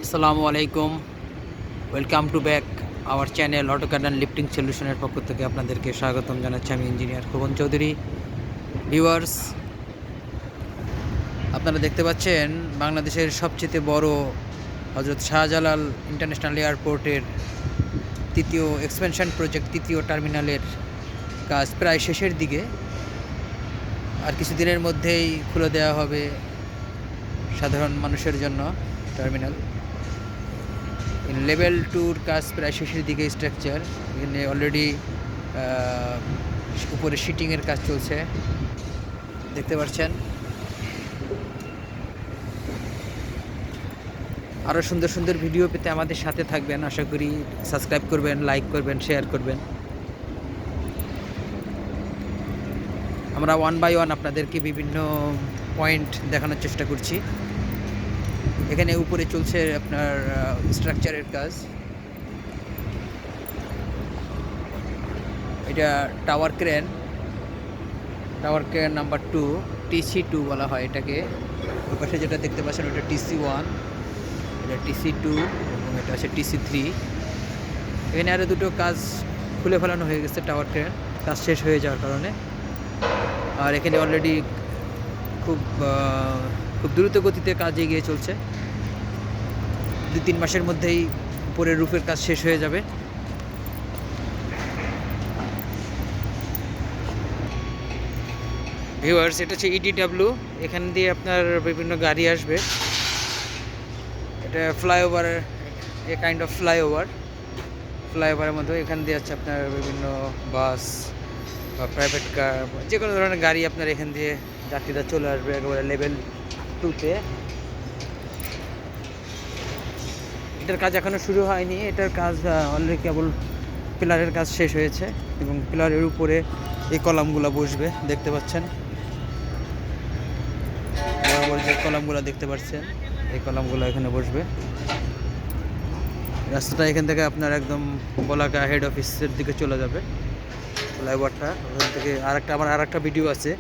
আসসালামু আলাইকুম, welcome to back our channel AutoCAD lifting সলিউশনের পক্ষ থেকে আপনাদেরকে স্বাগতম জানাচ্ছি। আমি ইঞ্জিনিয়ার খোকন চৌধুরী। ভিউয়ার্স, আপনারা দেখতে পাচ্ছেন বাংলাদেশের সবচেয়ে বড় হজরত শাহজালাল ইন্টারন্যাশনাল এয়ারপোর্টের তৃতীয় এক্সপেনশন প্রজেক্ট, তৃতীয় টার্মিনালের কাজ প্রায় শেষের দিকে। আর কিছুদিনের মধ্যেই খুলে দেওয়া হবে সাধারণ মানুষের জন্য টার্মিনাল। লেভেল 2-র কাজ প্রায় শেষের দিকে। স্ট্রাকচার এখানে অলরেডি উপরে শিটিংয়ের কাজ চলছে, দেখতে পাচ্ছেন। আরও সুন্দর সুন্দর ভিডিও পেতে আমাদের সাথে থাকবেন। আশা করি সাবস্ক্রাইব করবেন, লাইক করবেন, শেয়ার করবেন। আমরা ওয়ান বাই ওয়ান আপনাদেরকে বিভিন্ন পয়েন্ট দেখানোর চেষ্টা করছি। এখানে উপরে চলছে আপনার স্ট্রাকচারের কাজ। এটা টাওয়ার ক্রেন নাম্বার 2, TC2 বলা হয় এটাকে। ওই পাশে যেটা দেখতে পাচ্ছেন ওটা TC1, এটা TC2 এবং এটা আছে TC3। এখানে আরও দুটো কাজ খুলে ফেলানো হয়ে গেছে টাওয়ার ক্রেন, কাজ শেষ হয়ে যাওয়ার কারণে। আর এখানে অলরেডি খুব দ্রুত গতিতে কাজ এগিয়ে চলছে। 2-3 মাসের মধ্যেই উপরের রুফের কাজ শেষ হয়ে যাবে। ভিউয়ার্স, এটা হচ্ছে EDW। এখান দিয়ে আপনার বিভিন্ন গাড়ি আসবে। এটা ফ্লাইওভার, এ কাইন্ড অফ ফ্লাইওভারের মধ্যে এখান দিয়ে হচ্ছে আপনার বিভিন্ন বাস বা প্রাইভেট কার, যে কোনো ধরনের গাড়ি আপনার এখান দিয়ে যাত্রীরা চলে আসবে একেবারে লেভেল 2-তে। এটার কাজ এখনও শুরু হয়নি। এটার কাজ অলরেডি কেবল পিলারের কাজ শেষ হয়েছে এবং পিলারের উপরে এই কলামগুলো বসবে, দেখতে পাচ্ছেন। যে কলামগুলো দেখতে পাচ্ছেন, এই কলামগুলো এখানে বসবে। রাস্তাটা এখান থেকে আপনার একদম বলাকা হেড অফিসের দিকে চলে যাবে ফ্লাইওভারটা। ওখান থেকে আমার আরেকটা ভিডিও আছে,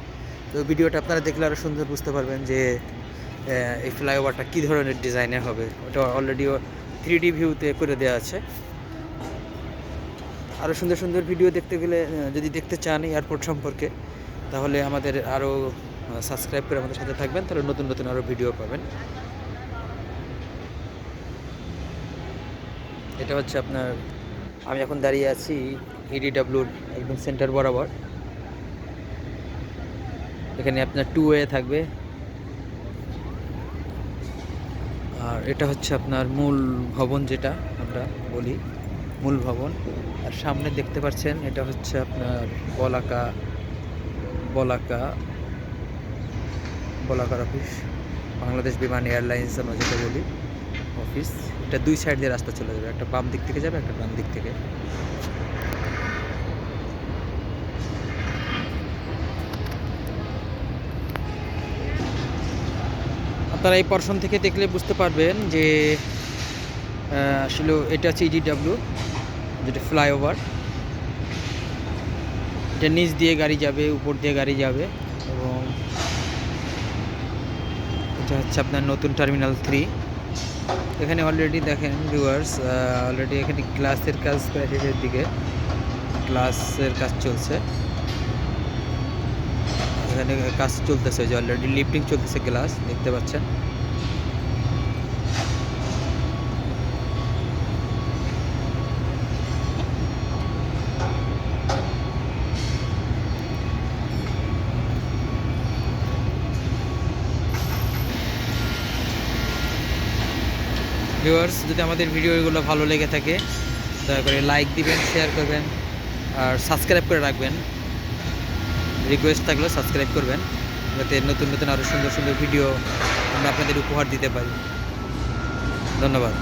তো ভিডিওটা আপনারা দেখলে আরও সুন্দর বুঝতে পারবেন যে এই ফ্লাইওভারটা কী ধরনের ডিজাইনের হবে। ওটা অলরেডি 3D ভিউতে করে দেওয়া আছে। আরও সুন্দর সুন্দর ভিডিও দেখতে গেলে, যদি দেখতে চান এয়ারপোর্ট সম্পর্কে, তাহলে আমাদের আরও সাবস্ক্রাইব করে আমাদের সাথে থাকবেন, তাহলে নতুন নতুন আরও ভিডিও পাবেন। এটা হচ্ছে আপনার, আমি এখন দাঁড়িয়ে আছি EDWর একদম সেন্টার বরাবর। এখানে আপনার 2 ওয়ে থাকবে। আর এটা হচ্ছে আপনার মূল ভবন, যেটা আমরা বলি মূল ভবন। আর সামনে দেখতে পাচ্ছেন এটা হচ্ছে আপনার বলাকার অফিস, বাংলাদেশ বিমান এয়ারলাইন্স আমরা যেটা বলি অফিস। এটা 2 সাইড দিয়ে রাস্তা চলে যাবে, একটা বাম দিক থেকে যাবে, একটা ডান দিক থেকে। আপনারা এই পর্শন থেকে দেখলে বুঝতে পারবেন যে আসলে এটা হচ্ছে EDW, যেটা ফ্লাইওভার। এটা নিচ দিয়ে গাড়ি যাবে, উপর দিয়ে গাড়ি যাবে। এবং এটা হচ্ছে আপনার নতুন টার্মিনাল 3। এখানে অলরেডি দেখেন ভিউয়ার্স, অলরেডি এখানে গ্লাসের কাজ প্রায় শেষের দিকে। গ্লাসের কাজ চলছে, এখানে কাজ চলতেছে, যে অলরেডি লিফটিং চলতেছে, গ্লাস দেখতে পাচ্ছেন। ভিউয়ার্স, যদি আমাদের ভিডিওগুলো ভালো লেগে থাকে দয়া করে লাইক দিবেন, শেয়ার করবেন আর সাবস্ক্রাইব করে রাখবেন। রিকোয়েস্ট থাকলেও সাবস্ক্রাইব করবেন, যাতে নতুন নতুন আরও সুন্দর সুন্দর ভিডিও আমরা আপনাদের উপহার দিতে পারি। ধন্যবাদ।